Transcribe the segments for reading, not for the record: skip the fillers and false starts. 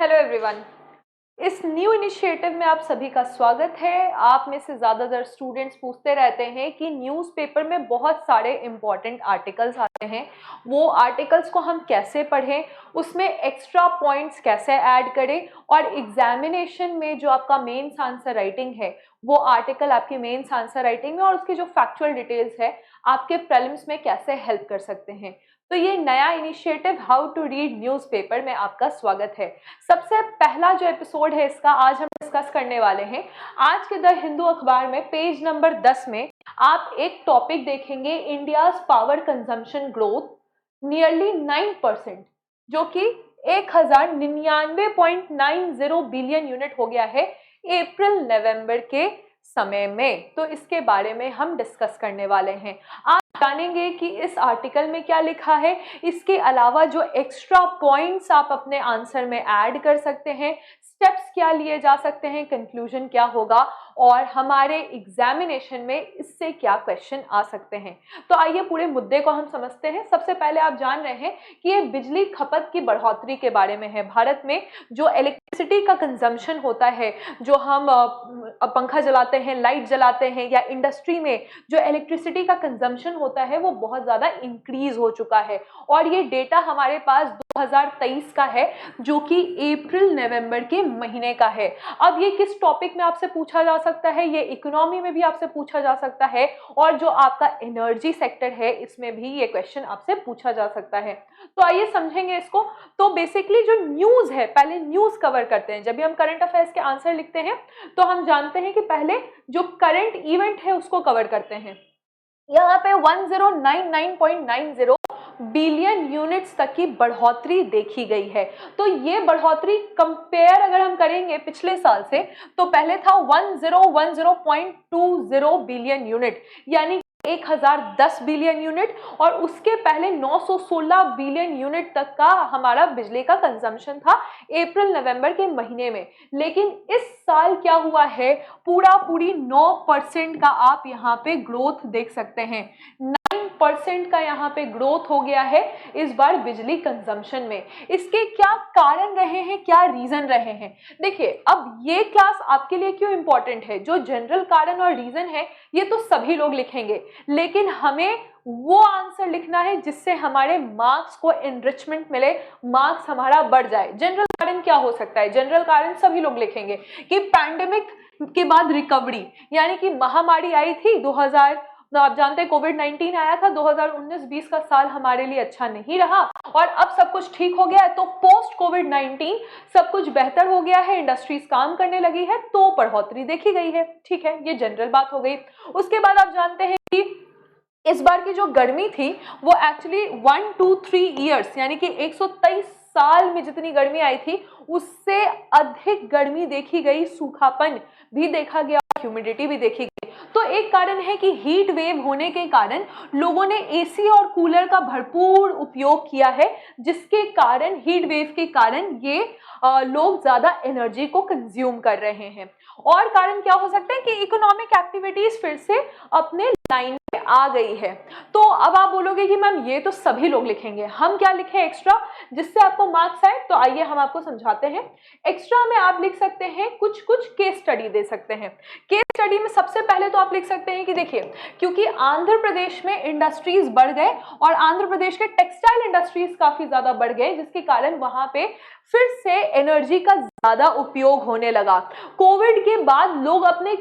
Hello everyone. इस new initiative में आप सभी का स्वागत है। आप में से ज़्यादातर स्टूडेंट्स पूछते रहते हैं कि न्यूज़पेपर में बहुत सारे इम्पॉर्टेंट आर्टिकल्स आते हैं, वो आर्टिकल्स को हम कैसे पढ़ें, उसमें एक्स्ट्रा पॉइंट्स कैसे ऐड करें और एग्जामिनेशन में जो आपका मेंस आंसर राइटिंग है वो आर्टिकल आपकी मेंस आंसर राइटिंग में और उसकी जो फैक्चुअल डिटेल्स है आपके प्रीलिम्स में कैसे हेल्प कर सकते हैं। तो ये नया initiative how to read newspaper में आपका स्वागत है। सबसे पहला जो एपिसोड है इसका आज हम डिस्कस करने वाले हैं। आज के द हिंदू अखबार में पेज नंबर 10 में आप एक टॉपिक देखेंगे, India's power consumption growth nearly 9%, जो कि 1099.90 बिलियन यूनिट हो गया है अप्रैल नवंबर के समय में। तो इसके बारे में हम डिस्कस करने वाले हैं। आप जानेंगे कि इस आर्टिकल में क्या लिखा है, इसके अलावा जो एक्स्ट्रा पॉइंट्स आप अपने आंसर में ऐड कर सकते हैं, स्टेप्स क्या लिए जा सकते हैं, कंक्लूजन क्या होगा और हमारे एग्जामिनेशन में इससे क्या क्वेश्चन आ सकते हैं। तो आइए पूरे मुद्दे को हम समझते हैं। सबसे पहले आप जान रहे हैं कि ये बिजली खपत की बढ़ोतरी के बारे में है। भारत में जो इलेक्ट्रिसिटी का कंजम्पशन होता है, जो हम पंखा जलाते हैं, लाइट जलाते हैं, या इंडस्ट्री में जो इलेक्ट्रिसिटी का कंजम्पशन होता है वो बहुत ज़्यादा इंक्रीज हो चुका है और ये डेटा हमारे पास 2023 का है, जो कि अप्रैल नवंबर के महीने का है। अब ये किस टॉपिक में आपसे पूछा जा सकता है, ये इकोनॉमी में भी आपसे पूछा जा सकता है और जो आपका एनर्जी सेक्टर है इसमें भी ये क्वेश्चन आपसे पूछा जा सकता है। तो आइए समझेंगे इसको। तो बेसिकली जो न्यूज़ है, पहले न्यूज़ कवर करते हैं। जब भी हम करंट अफेयर्स के आंसर लिखते हैं तो हम जानते हैं कि पहले जो करंट इवेंट है उसको कवर करते हैं। यहाँ पे 1099.90 बिलियन यूनिट्स तक की बढ़ोतरी देखी गई है। तो ये बढ़ोतरी कंपेयर अगर हम करेंगे पिछले साल से, तो पहले था 1010.20 बिलियन यूनिट, यानी 1010 बिलियन यूनिट, और उसके पहले 916 बिलियन यूनिट तक का हमारा बिजली का कंजम्पशन था अप्रैल नवंबर के महीने में। लेकिन इस साल क्या हुआ है, पूरी 9% का आप यहाँ पे ग्रोथ देख सकते हैं। 9% का यहाँ पे ग्रोथ हो गया है इस बार बिजली कंजम्पशन में। इसके क्या कारण रहे हैं, क्या रीजन रहे हैं? देखिए, अब ये क्लास आपके लिए क्यों इंपॉर्टेंट है, जो जनरल कारण और रीजन है ये तो सभी लोग लिखेंगे, लेकिन हमें वो आंसर लिखना है जिससे हमारे मार्क्स को एनरिचमेंट मिले, मार्क्स हमारा बढ़ जाए। जनरल कारण क्या हो सकता है? जनरल कारण सभी लोग लिखेंगे कि पैंडेमिक के बाद रिकवरी, यानी कि महामारी आई थी 2000, तो आप जानते हैं कोविड-19 आया था, 2019-20 का साल हमारे लिए अच्छा नहीं रहा और अब सब कुछ ठीक हो गया है। तो पोस्ट कोविड-19 सब कुछ बेहतर हो गया है, इंडस्ट्रीज काम करने लगी है, तो बढ़ोतरी देखी गई है। ठीक है, ये जनरल बात हो गई। उसके बाद आप जानते हैं कि इस बार की जो गर्मी थी वो एक्चुअली 1 2 3 ईयर्स, यानी कि 123 साल में जितनी गर्मी आई थी उससे अधिक गर्मी देखी गई, सूखापन भी देखा गया, ह्यूमिडिटी भी देखी गई। तो एक कारण है कि हीट वेव होने के कारण लोगों ने एसी और कूलर का भरपूर उपयोग किया है, जिसके कारण हीट वेव के कारण ये लोग ज्यादा एनर्जी को कंज्यूम कर रहे हैं। और कारण क्या हो सकता है कि इकोनॉमिक एक्टिविटीज फिर से अपने लाइन पे आ गई है। तो अब आप बोलोगे कि मैम ये तो सभी लोग लिखेंगे, हम क्या लिखें एक्स्ट्रा जिससे आपको मार्क्स आए? तो आइए हम आपको समझाते हैं। एक्स्ट्रा में आप लिख सकते हैं कुछ केस स्टडी दे सकते हैं। केस स्टडी में सबसे पहले तो आप लिख सकते हैं कि देखिए, क्योंकि आंध्र प्रदेश में इंडस्ट्रीज बढ़ गए और आंध्र प्रदेश के टेक्सटाइल इंडस्ट्रीज काफी ज्यादा बढ़ गए, जिसके कारण वहां पे फिर से एनर्जी का ज्यादा उपयोग होने लगा। कोविड के बाद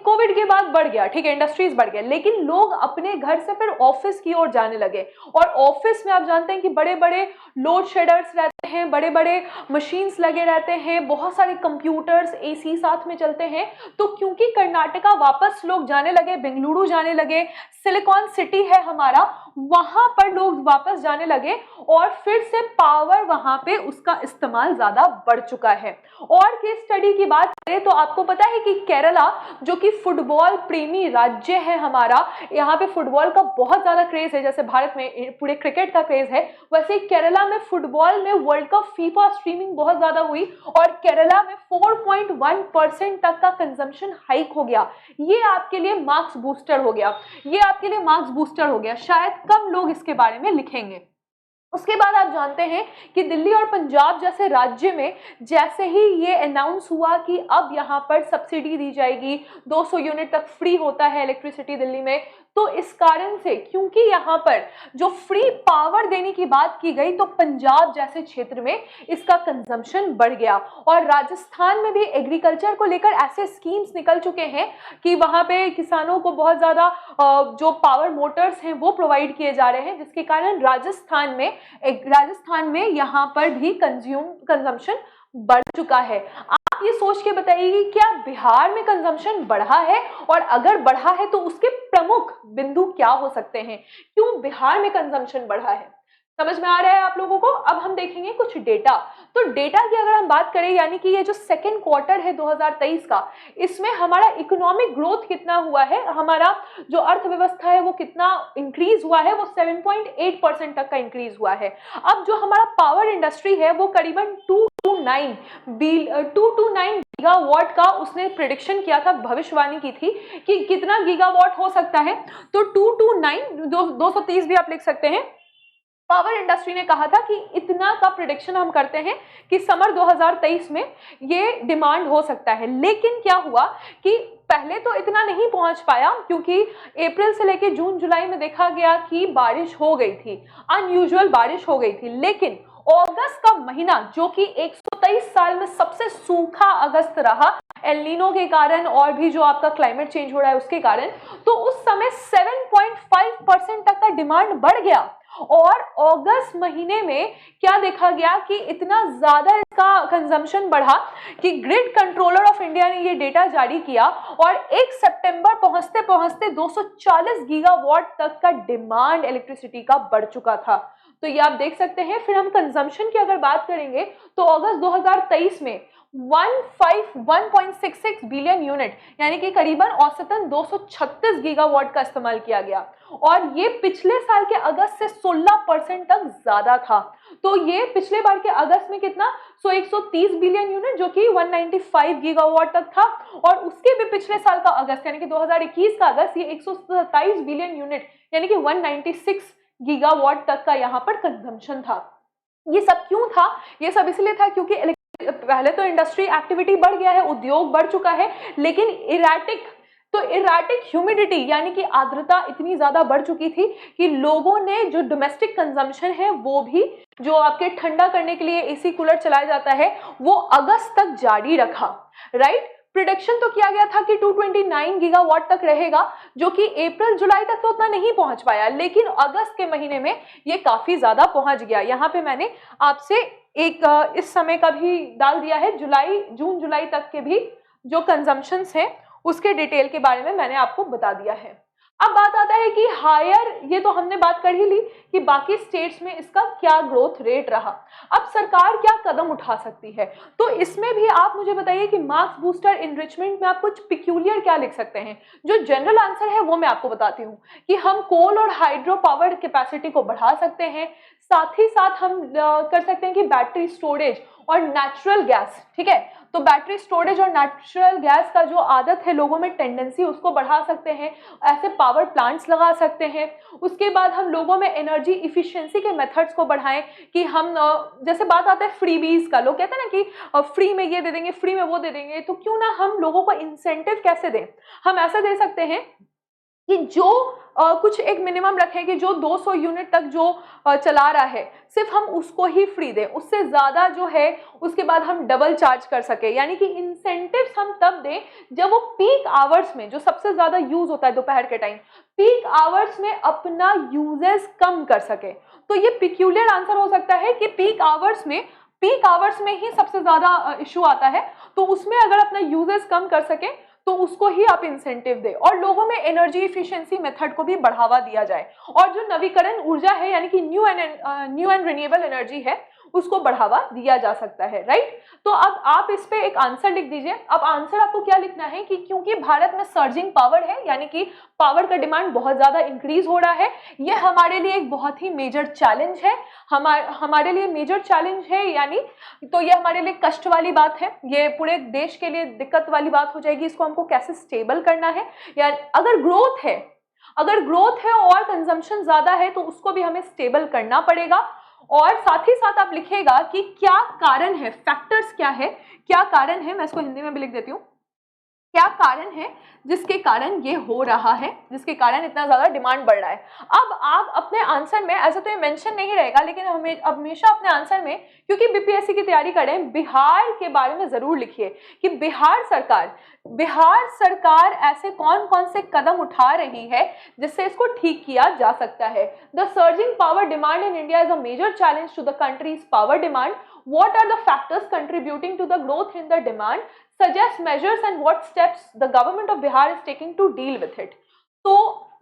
कोविड के बाद बढ़ गया, ठीक है, इंडस्ट्रीज बढ़ गया, लेकिन लोग अपने घर से फिर ऑफिस की ओर जाने लगे और ऑफिस में आप जानते हैं कि बड़े बड़े लोड शेडर्स रहते हैं, बड़े बड़े मशीन्स लगे रहते हैं, बहुत सारे कंप्यूटर्स, एसी साथ में चलते हैं। तो क्योंकि कर्नाटका वापस लोग जाने लगे, बेंगलुरु जाने लगे, सिलिकॉन सिटी है हमारा, वहां पर लोग वापस जाने लगे और फिर से पावर वहां पे उसका इस्तेमाल ज्यादा बढ़ चुका है। और केस स्टडी की बात करें तो आपको पता है कि केरला, जो कि फुटबॉल प्रेमी राज्य है हमारा, यहाँ पे फुटबॉल का बहुत ज्यादा क्रेज है। जैसे भारत में पूरे क्रिकेट का क्रेज है, वैसे केरला में फुटबॉल में वर्ल्ड कप फीफा स्ट्रीमिंग बहुत ज्यादा हुई और केरला में 4.1% तक का कंजम्पशन हाइक हो गया। ये आपके लिए मार्क्स बूस्टर हो गया, ये आपके लिए मार्क्स बूस्टर हो गया। शायद कम लोग इसके बारे में लिखेंगे। उसके बाद आप जानते हैं कि दिल्ली और पंजाब जैसे राज्य में जैसे ही ये अनाउंस हुआ कि अब यहाँ पर सब्सिडी दी जाएगी, 200 यूनिट तक फ्री होता है इलेक्ट्रिसिटी दिल्ली में, तो इस कारण से क्योंकि यहाँ पर जो फ्री पावर देने की बात की गई तो पंजाब जैसे क्षेत्र में इसका कंजम्पशन बढ़ गया। और राजस्थान में भी एग्रीकल्चर को लेकर ऐसे स्कीम्स निकल चुके हैं कि वहाँ पे किसानों को बहुत ज़्यादा जो पावर मोटर्स हैं वो प्रोवाइड किए जा रहे हैं, जिसके कारण राजस्थान में यहाँ पर भी कंजम्पशन बढ़ चुका है। आप ये सोच के बताइए कि क्या बिहार में कंजम्पशन बढ़ा है, और अगर बढ़ा है तो उसके प्रमुख बिंदु क्या हो सकते हैं, क्यों बिहार में कंजम्पशन बढ़ा है? समझ में आ रहा है आप लोगों को? अब हम देखेंगे कुछ डेटा। तो डेटा की अगर हम बात करें, यानी कि ये जो सेकेंड क्वार्टर है 2023 का, इसमें हमारा इकोनॉमिक ग्रोथ कितना हुआ है, हमारा जो अर्थव्यवस्था है वो कितना इंक्रीज हुआ है, वो 7.8% तक का इंक्रीज हुआ है। अब जो हमारा पावर इंडस्ट्री है वो करीबन 229 गीगावाट का उसने प्रिडिक्शन किया था, भविष्यवाणी की थी कि कितना गीगावाट हो सकता है। तो 230 भी आप लिख सकते हैं। पावर इंडस्ट्री ने कहा था कि इतना का प्रिडिक्शन हम करते हैं कि समर 2023 में ये डिमांड हो सकता है। लेकिन क्या हुआ कि पहले तो इतना नहीं पहुंच पाया, क्योंकि अप्रैल से लेकर जून जुलाई में देखा गया कि बारिश हो गई थी, अनयूजुअल बारिश हो गई थी। लेकिन अगस्त का महीना, जो कि 123 साल में सबसे सूखा अगस्त रहा एल नीनो के कारण और भी जो आपका क्लाइमेट चेंज हो रहा है उसके कारण, तो उस समय 7.5% तक का डिमांड बढ़ गया। और अगस्त महीने में क्या देखा गया कि इतना ज्यादा इसका कंजम्पशन बढ़ा कि ग्रिड कंट्रोलर ऑफ इंडिया ने ये डेटा जारी किया, और 1 सितंबर पहुंचते पहुंचते 240 गीगावाट तक का डिमांड इलेक्ट्रिसिटी का बढ़ चुका था। तो ये आप देख सकते हैं। फिर हम कंजम्पशन की अगर बात करेंगे तो अगस्त 2023 में 1.66 बिलियन यूनिट, यानी कि करीबन औसतन 236 गीगावाट का इस्तेमाल किया गया, और ये पिछले साल के अगस्त से 16% तक ज्यादा था। तो ये पिछले बार के अगस्त में कितना, 130 बिलियन यूनिट, जो कि 195 गीगावाट तक था, और उसके भी पिछले साल का अगस्त यानी कि 2021 का अगस्त ये 127 बिलियन यूनिट यानी कि 196 गीगावाट तक का यहाँ पर कंजम्पशन था। ये सब क्यों था? ये सब इसलिए था क्योंकि पहले तो इंडस्ट्री एक्टिविटी बढ़ गया है, उद्योग बढ़ चुका है, लेकिन इरेटिक ह्यूमिडिटी यानी कि आर्द्रता इतनी ज्यादा बढ़ चुकी थी कि लोगों ने जो डोमेस्टिक कंजम्पशन है वो भी, जो आपके ठंडा करने के लिए एसी कूलर चलाया जाता है, वो अगस्त तक जारी रखा। राइट, प्रिडिक्शन तो किया गया था कि 229 गीगावाट तक रहेगा, जो कि अप्रैल जुलाई तक तो उतना नहीं पहुंच पाया, लेकिन अगस्त के महीने में ये काफी ज्यादा पहुंच गया। यहाँ पे मैंने आपसे एक इस समय का भी डाल दिया है, जून जुलाई तक के भी जो कंजम्पशंस हैं उसके डिटेल के बारे में मैंने आपको बता दिया है। अब बात आता है कि हायर, ये तो हमने बात कर ही ली कि बाकी स्टेट्स में इसका क्या ग्रोथ रेट रहा। अब सरकार क्या कदम उठा सकती है, तो इसमें भी आप मुझे बताइए कि मार्क्स बूस्टर इनरिचमेंट में आप कुछ पिक्यूलियर क्या लिख सकते हैं। जो जनरल आंसर है वो मैं आपको बताती हूँ कि हम कोल और हाइड्रो पावर कैपेसिटी को बढ़ा सकते हैं, साथ ही साथ हम कर सकते हैं कि बैटरी स्टोरेज और नेचुरल गैस, ठीक है, तो बैटरी स्टोरेज और नेचुरल गैस का जो आदत है लोगों में टेंडेंसी, उसको बढ़ा सकते हैं, ऐसे पावर प्लांट्स लगा सकते हैं। उसके बाद हम लोगों में एनर्जी इफिशिएंसी के मेथड्स को बढ़ाएं कि हम जैसे बात आता है फ्रीबीज का, लोग कहते हैं ना कि फ्री में ये दे देंगे, फ्री में वो दे देंगे, तो क्यों ना हम लोगों को इंसेंटिव कैसे दें। हम ऐसा दे सकते हैं कि जो कुछ एक मिनिमम रखें कि जो 200 यूनिट तक जो चला रहा है सिर्फ हम उसको ही फ्री दें, उससे ज़्यादा जो है उसके बाद हम डबल चार्ज कर सके। यानी कि इंसेंटिव्स हम तब दें जब वो पीक आवर्स में, जो सबसे ज़्यादा यूज़ होता है दोपहर के टाइम, पीक आवर्स में अपना यूजेस कम कर सके। तो ये पिक्यूलियर आंसर हो सकता है कि पीक आवर्स में ही सबसे ज़्यादा इशू आता है, तो उसमें अगर अपना यूजेस कम कर सके तो उसको ही आप इंसेंटिव दे, और लोगों में एनर्जी इफिशिएंसी मेथड को भी बढ़ावा दिया जाए, और जो नवीकरण ऊर्जा है यानी कि न्यू एंड रिन्यूएबल एनर्जी है उसको बढ़ावा दिया जा सकता है। राइट, तो अब आप इस पे एक आंसर लिख दीजिए। अब आंसर आपको क्या लिखना है कि क्योंकि भारत में सर्जिंग पावर है, यानी कि पावर का डिमांड बहुत ज्यादा इंक्रीज हो रहा है, ये हमारे लिए एक बहुत ही मेजर चैलेंज है, हमारे लिए मेजर चैलेंज है, यानी तो ये हमारे लिए कष्ट वाली बात है, ये पूरे देश के लिए दिक्कत वाली बात हो जाएगी। इसको हमको कैसे स्टेबल करना है, या अगर ग्रोथ है और कंजम्पशन ज्यादा है तो उसको भी हमें स्टेबल करना पड़ेगा। और साथ ही साथ आप लिखिएगा कि क्या कारण है, फैक्टर्स क्या है, क्या कारण है, मैं इसको हिंदी में भी लिख देती हूँ, क्या कारण है जिसके कारण ये हो रहा है, जिसके कारण इतना ज्यादा डिमांड बढ़ रहा है। अब आप अपने आंसर में, ऐसा तो ये मेंशन नहीं रहेगा, लेकिन हमेशा अपने आंसर में, क्योंकि बीपीएससी की तैयारी करें, बिहार के बारे में जरूर लिखिए कि बिहार सरकार ऐसे कौन कौन से कदम उठा रही है जिससे इसको ठीक किया जा सकता है। The surging power demand in India is a major challenge to the country's power demand. What are the factors contributing to the growth in the demand? Suggest measures and what steps the government of Bihar is taking to deal with it. तो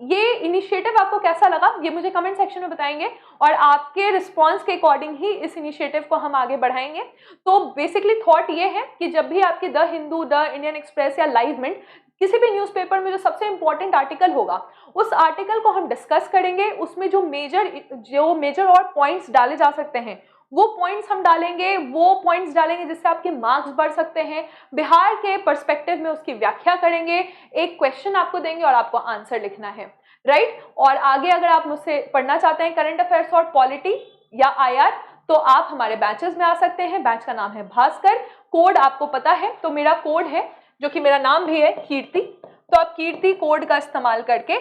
ये initiative आपको कैसा लगा, ये मुझे comment section में बताएंगे और आपके रिस्पॉन्स के अकॉर्डिंग ही इस इनिशिएटिव को हम आगे बढ़ाएंगे। तो बेसिकली थॉट ये है कि जब भी आपकी the Hindu, the Indian express या लाइव मिंट, किसी भी न्यूज़पेपर में जो सबसे इंपॉर्टेंट आर्टिकल होगा, उस आर्टिकल को हम डिस्कस करेंगे। उसमें जो मेजर और पॉइंट्स डाले जा सकते हैं वो पॉइंट्स हम डालेंगे, जिससे आपके मार्क्स बढ़ सकते हैं। बिहार के पर्सपेक्टिव में उसकी व्याख्या करेंगे, एक क्वेश्चन आपको देंगे और आपको आंसर लिखना है, राइट। और आगे अगर आप मुझसे पढ़ना चाहते हैं करंट अफेयर्स और पॉलिटी या आईआर, तो आप हमारे बैचेस में आ सकते हैं। बैच का नाम है भास्कर, कोड आपको पता है, तो मेरा कोड है, जो कि मेरा नाम भी है, कीर्ति। तो आप कीर्ति कोड का इस्तेमाल करके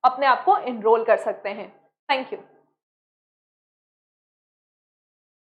अपने आप को एनरोल कर सकते हैं। Thank you.